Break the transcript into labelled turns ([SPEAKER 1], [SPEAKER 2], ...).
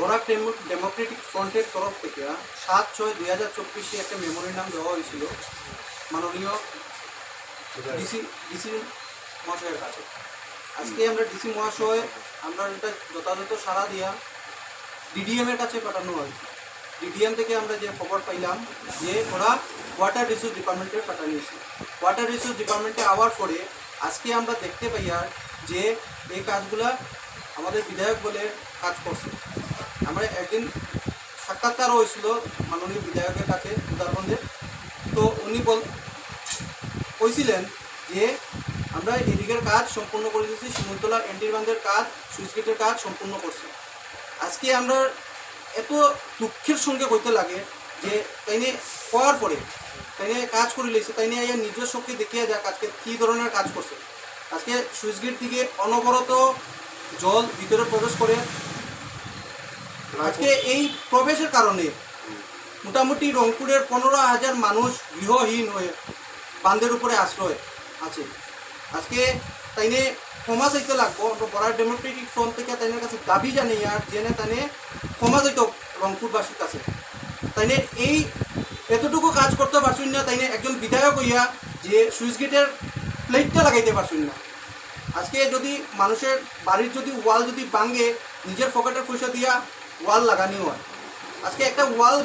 [SPEAKER 1] Barak Democratic ফ্রন্টের তরফ থেকে 7/6/2024 একটা মেমোরেন্ডাম দেওয়া হয়েছিল মাননীয় ডিসি মহাশয়ের কাছে। আজকে আমরা ডিসি মহাশয় আমরা এটা যথাযথ সাড়া দিয়া ডিডিএমের কাছে পাঠানো হয়েছে। ডিডিএম থেকে আমরা যে খবর পাইলাম যে ওরা ওয়াটার রিসোর্স ডিপার্টমেন্টে পাঠানিয়েছে। ওয়াটার রিসোর্স ডিপার্টমেন্টে আওয়ার পরে আজকে আমরা দেখতে পাই আর যে এই কাজগুলা আমাদের বিধায়ক বলে কাজ করছে। আমরা একদিন সাক্ষাৎকার হয়েছিল মাননীয় বিধায়কের কাছে উদাহরণে, তো উনি কইছিলেন যে আমরা এদিকের কাজ সম্পূর্ণ করে দিয়েছি, শিমুলতলা এন্টির বাঁধের কাজ, সুইচ গেটের কাজ সম্পূর্ণ করছি। আজকে আমরা এত দুঃখের সঙ্গে কইতে লাগে যে তাইনে করার পরে তাইনে কাজ করে লেগেছে, তাইনে নিজের শক্তি দেখিয়ে যাক আজকে কী ধরনের কাজ করছে। আজকে সুইচ গেট থেকে অনবরত জল ভিতরে প্রবেশ করে। আজকে এই প্রবেশের কারণে মোটামুটি রংপুরের 15,000 মানুষ গৃহহীন হয়ে বাঁধের উপরে আশ্রয় আছে। আজকে তাইনে ক্ষমা চাইতে লাগবো, বরাক ডেমোক্রেটিক ফ্রন্ট থেকে তাইনের কাছে দাবি জানিয়ে আর জেনে তাইনে ক্ষমা চাইত রংপুরবাসীর কাছে। তাইনে এই এতটুকু কাজ করতে পারছুন না, তাইনে একজন বিধায়ক হইয়া যে সুইচ গেটের প্লেটটা লাগাইতে পারছুন না। আজকে যদি মানুষের বাড়ির যদি ওয়াল যদি ভাঙে নিজের পকেটের পয়সা দিয়া ওয়াল লাগানি হয়, আজকে একটা ওয়াল